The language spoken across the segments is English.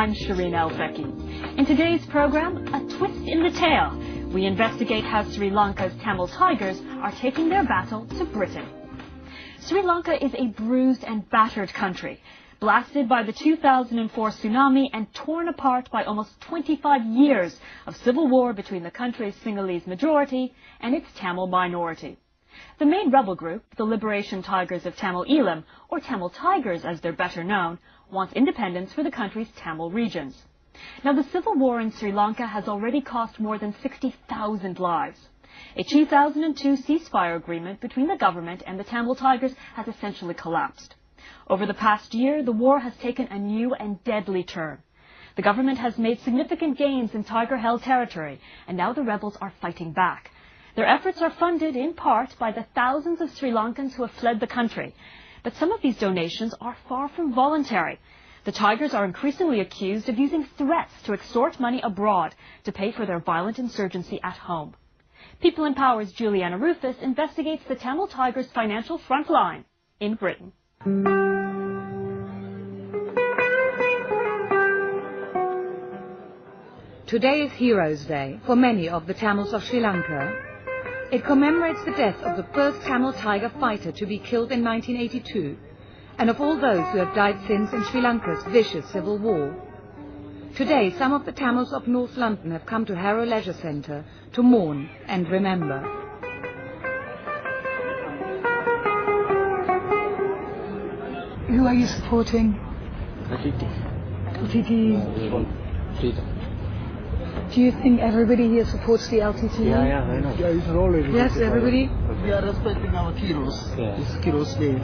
I'm Shireen El-Feki. In today's program, a twist in the tale. We investigate how Sri Lanka's Tamil Tigers are taking their battle to Britain. Sri Lanka is a bruised and battered country, blasted by the 2004 tsunami and torn apart by almost 25 years of civil war between the country's Sinhalese majority and its Tamil minority. The main rebel group, the Liberation Tigers of Tamil Eelam, or Tamil Tigers as they're better known, wants independence for the country's Tamil regions. Now, the civil war in Sri Lanka has already cost more than 60,000 lives. A 2002 ceasefire agreement between the government and the Tamil Tigers has essentially collapsed. Over the past year, the war has taken a new and deadly turn. The government has made significant gains in Tiger-held territory, and now the rebels are fighting back. Their efforts are funded in part by the thousands of Sri Lankans who have fled the country. But some of these donations are far from voluntary. The Tigers are increasingly accused of using threats to extort money abroad to pay for their violent insurgency at home. People in Power's Juliana Rufus investigates the Tamil Tigers' financial front line in Britain. Today is Heroes' Day for many of the Tamils of Sri Lanka. It commemorates the death of the first Tamil Tiger fighter to be killed in 1982, and of all those who have died since in Sri Lanka's vicious civil war. Today, some of the Tamils of North London have come to Harrow Leisure Centre to mourn and remember. Who are you supporting? LTTE. Freedom. Do you think everybody here supports the LTTE? Yeah, I know. Yeah, it's already. Yes, everybody? We are respecting our heroes. Yeah. It's Heroes' Day.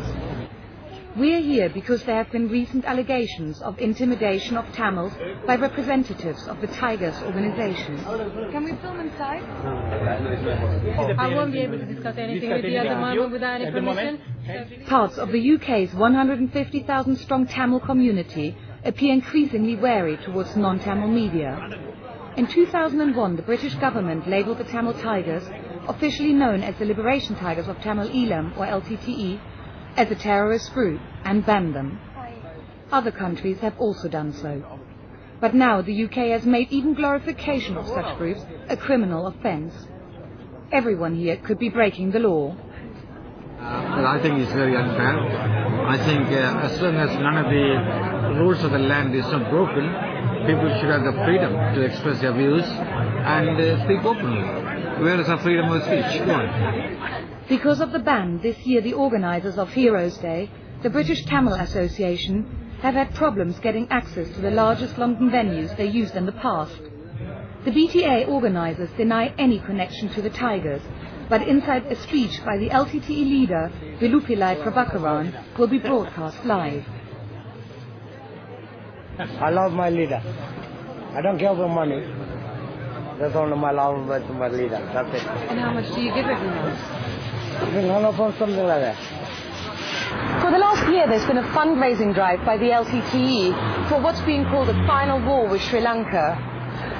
We are here because there have been recent allegations of intimidation of Tamils by representatives of the Tigers organization. Can we film inside? I won't be able to discuss anything with you at the moment without any permission. Parts of the UK's 150,000 strong Tamil community appear increasingly wary towards non-Tamil media. In 2001, the British government labelled the Tamil Tigers, officially known as the Liberation Tigers of Tamil Eelam, or LTTE, as a terrorist group and banned them. Other countries have also done so. But now the UK has made even glorification of such groups a criminal offence. Everyone here could be breaking the law. Well, I think it's very unfair. I think as long as none of the rules of the land is not broken, people should have the freedom to express their views and speak openly. Where is our freedom of speech? Go on. Because of the ban, this year the organisers of Heroes' Day, the British Tamil Association, have had problems getting access to the largest London venues they used in the past. The BTA organisers deny any connection to the Tigers, but inside a speech by the LTTE leader, Vilupillai Prabhakaran, will be broadcast live. I love my leader. I don't care for money. That's only my love with my leader. That's it. And how much do you give every month? Something like that. For the last year, there's been a fundraising drive by the LTTE for what's being called the final war with Sri Lanka.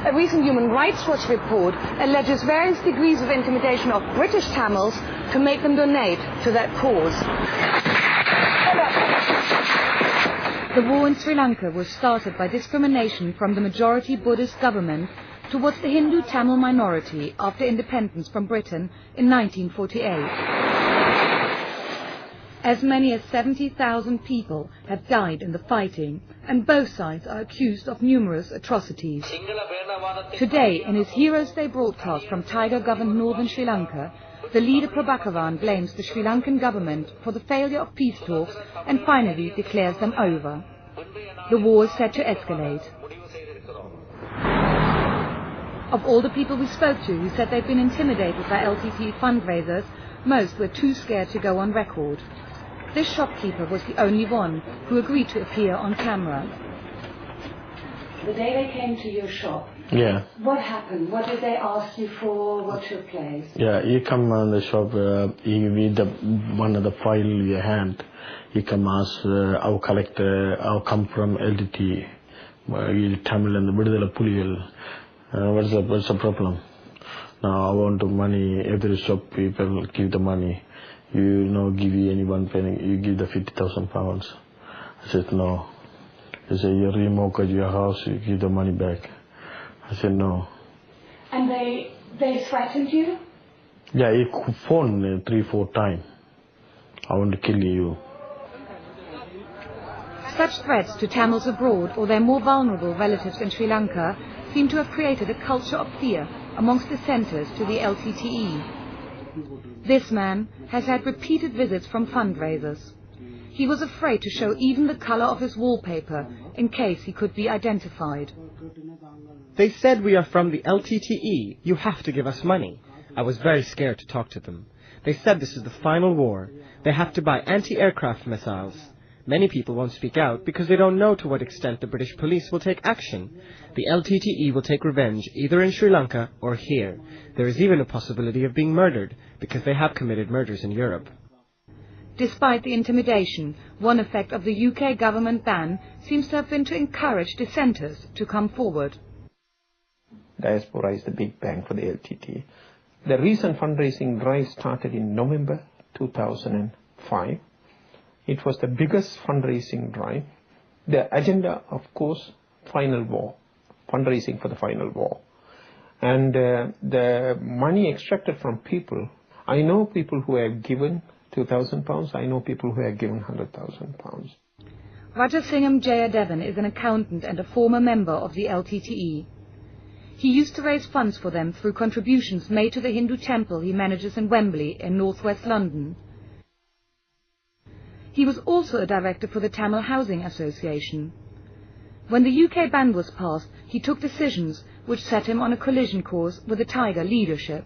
A recent Human Rights Watch report alleges various degrees of intimidation of British Tamils to make them donate to that cause. The war in Sri Lanka was started by discrimination from the majority Buddhist government towards the Hindu Tamil minority after independence from Britain in 1948. As many as 70,000 people have died in the fighting, and both sides are accused of numerous atrocities. Today, in his Heroes' Day broadcast from Tiger-governed northern Sri Lanka, the leader Prabhakaran blames the Sri Lankan government for the failure of peace talks and finally declares them over. The war is set to escalate. Of all the people we spoke to who said they'd been intimidated by LTTE fundraisers, most were too scared to go on record. This shopkeeper was the only one who agreed to appear on camera. The day they came to your shop, what happened? What did they ask you for? What took place? Yeah, you come on the shop, you read one of the file you hand. You come ask, our collector, our come from LTTE. You Tamil and the Vidudala Puliyal. What's the problem? Now I want the money. Every shop people give the money. You give you any one penny. You give the £50,000. I said no. He said, you remortgage your house, you give the money back. I said, no. And they threatened you? Yeah, he phoned 3-4 times. I want to kill you. Such threats to Tamils abroad or their more vulnerable relatives in Sri Lanka seem to have created a culture of fear amongst dissenters to the LTTE. This man has had repeated visits from fundraisers. He was afraid to show even the colour of his wallpaper in case he could be identified. They said, we are from the LTTE, you have to give us money. I was very scared to talk to them. They said this is the final war. They have to buy anti-aircraft missiles. Many people won't speak out because they don't know to what extent the British police will take action. The LTTE will take revenge either in Sri Lanka or here. There is even a possibility of being murdered because they have committed murders in Europe. Despite the intimidation, one effect of the UK government ban seems to have been to encourage dissenters to come forward. Diaspora is the big bang for the LTTE. The recent fundraising drive started in November 2005. It was the biggest fundraising drive. The agenda, of course, final war, fundraising for the final war. And the money extracted from people, I know people who have given £2,000, I know people who have given £100,000. Rajasingham Jayadevan is an accountant and a former member of the LTTE. He used to raise funds for them through contributions made to the Hindu temple he manages in Wembley in northwest London. He was also a director for the Tamil Housing Association. When the UK ban was passed, he took decisions which set him on a collision course with the Tiger leadership.